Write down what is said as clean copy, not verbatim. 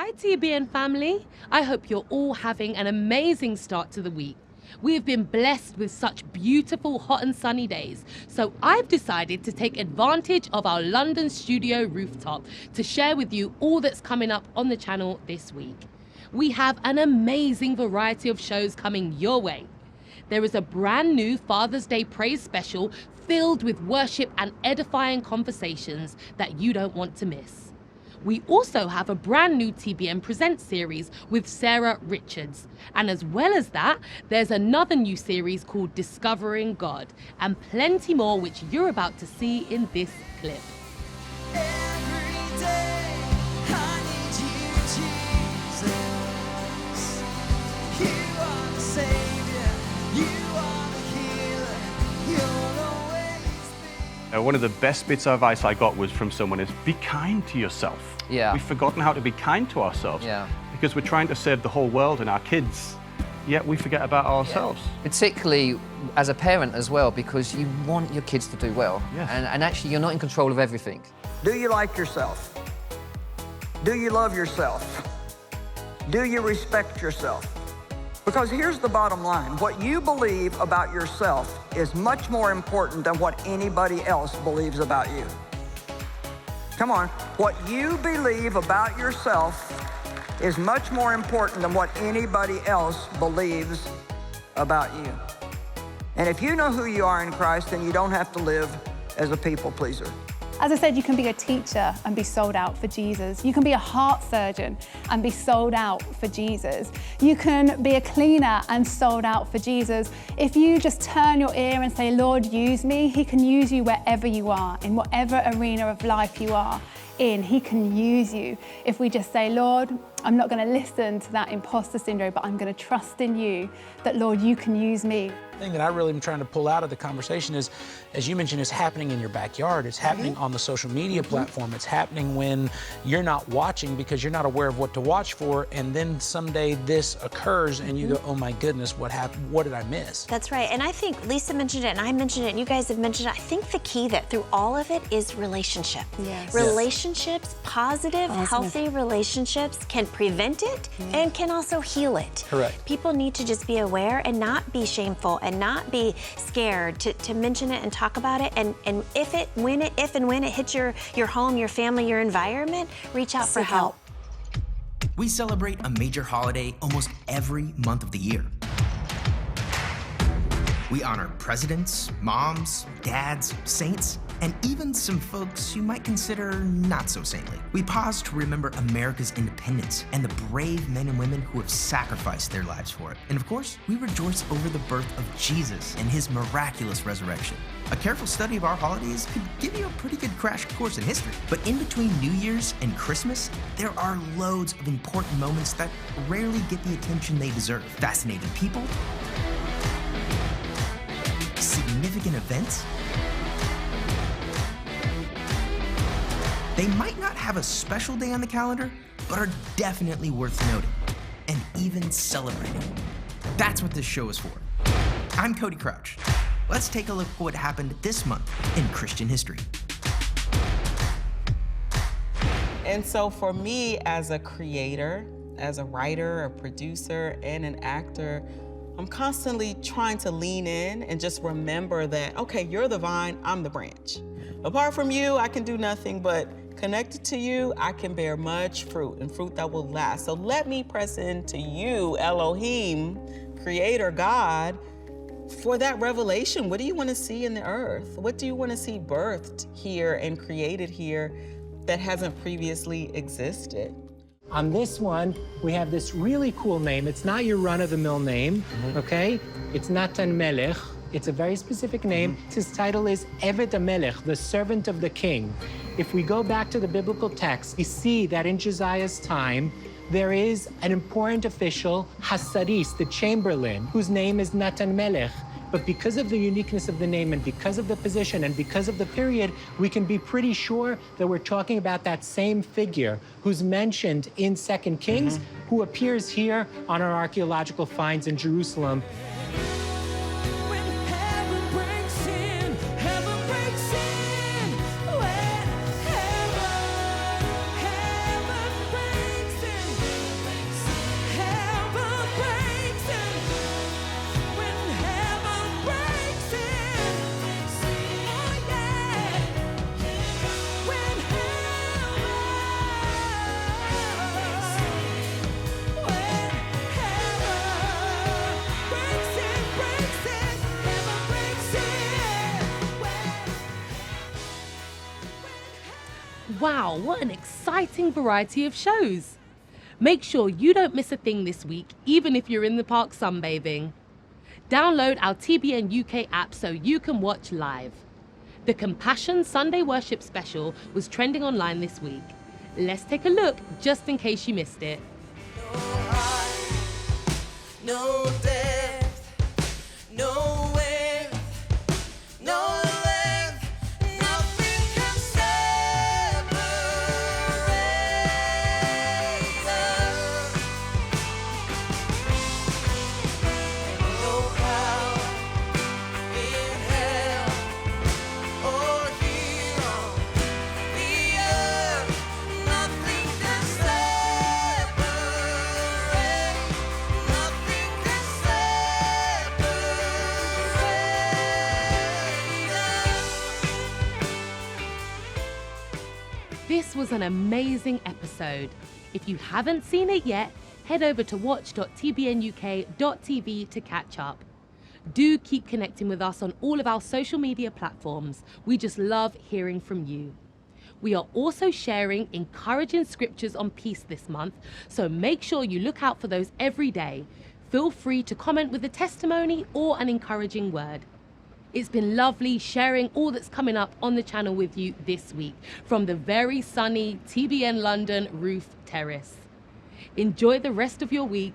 Hi TBN family, I hope you're all having an amazing start to the week. We have been blessed with such beautiful hot and sunny days, so I've decided to take advantage of our London studio rooftop to share with you all that's coming up on the channel this week. We have an amazing variety of shows coming your way. There is a brand new Father's Day praise special filled with worship and edifying conversations that you don't want to miss. We also have a brand new TBN Presents series with Sarah Richards. And as well as that, there's another new series called Discovering God, and plenty more which you're about to see in this clip. Every day, I need you, Jesus. You are the Savior, you are the healer, you'll always be. One of the best bits of advice I got was from someone is, be kind to yourself. Yeah. We've forgotten how to be kind to ourselves. Yeah. Because we're trying to save the whole world and our kids, yet we forget about ourselves. Yeah. Particularly as a parent as well, because you want your kids to do well. Yes. And actually you're not in control of everything. Do you like yourself? Do you love yourself? Do you respect yourself? Because here's the bottom line. What you believe about yourself is much more important than what anybody else believes about you. Come on. What you believe about yourself is much more important than what anybody else believes about you. And if you know who you are in Christ, then you don't have to live as a people pleaser. As I said, you can be a teacher and be sold out for Jesus. You can be a heart surgeon and be sold out for Jesus. You can be a cleaner and sold out for Jesus. If you just turn your ear and say, Lord, use me, He can use you wherever you are, in whatever arena of life you are in. He can use you. If we just say, Lord, I'm not going to listen to that imposter syndrome, but I'm going to trust in you that, Lord, you can use me. The thing that I really am trying to pull out of the conversation is, as you mentioned, it's happening in your backyard. It's happening on the social media platform. It's happening when you're not watching because you're not aware of what to watch for, and then someday this occurs and you go, oh my goodness, what happened? What did I miss? That's right, and I think Lisa mentioned it and I mentioned it and you guys have mentioned it. I think the key that through all of it is relationship. Yes. Relationships, positive, healthy relationships can prevent it and can also heal it. Correct. People need to just be aware and not be shameful and not be scared to mention it and talk about it. And if and when it hits your home, your family, your environment, reach out for help. We celebrate a major holiday almost every month of the year. We honor presidents, moms, dads, saints, and even some folks you might consider not so saintly. We pause to remember America's independence and the brave men and women who have sacrificed their lives for it. And of course, we rejoice over the birth of Jesus and His miraculous resurrection. A careful study of our holidays could give you a pretty good crash course in history. But in between New Year's and Christmas, there are loads of important moments that rarely get the attention they deserve. Fascinating people, significant events. They might not have a special day on the calendar, but are definitely worth noting and even celebrating. That's what this show is for. I'm Cody Crouch. Let's take a look at what happened this month in Christian history. And so for me as a creator, as a writer, a producer, and an actor, I'm constantly trying to lean in and just remember that, okay, you're the vine, I'm the branch. Apart from you, I can do nothing, but connected to you, I can bear much fruit and fruit that will last. So let me press into you, Elohim, Creator God, for that revelation. What do you want to see in the earth? What do you want to see birthed here and created here that hasn't previously existed? On this one, we have this really cool name. It's not your run-of-the-mill name, okay? It's Natan Melech. It's a very specific name. His title is Eved HaMelech, the servant of the king. If we go back to the biblical text, we see that in Josiah's time, there is an important official, Hasaris, the chamberlain, whose name is Natan Melech. But because of the uniqueness of the name and because of the position and because of the period, we can be pretty sure that we're talking about that same figure who's mentioned in 2 Kings, who appears here on our archaeological finds in Jerusalem. Wow, what an exciting variety of shows. Make sure you don't miss a thing this week, even if you're in the park sunbathing. Download our TBN UK app so you can watch live. The Compassion Sunday Worship Special was trending online this week. Let's take a look just in case you missed it. No depth, no width, no length, nothing can separate us. No power in hell or here on the earth, nothing can separate, nothing can separate us. This was an amazing episode. If you haven't seen it yet, head over to watch.tbnuk.tv to catch up. Do keep connecting with us on all of our social media platforms. We just love hearing from you. We are also sharing encouraging scriptures on peace this month, so make sure you look out for those every day. Feel free to comment with a testimony or an encouraging word. It's been lovely sharing all that's coming up on the channel with you this week from the very sunny TBN London roof terrace. Enjoy the rest of your week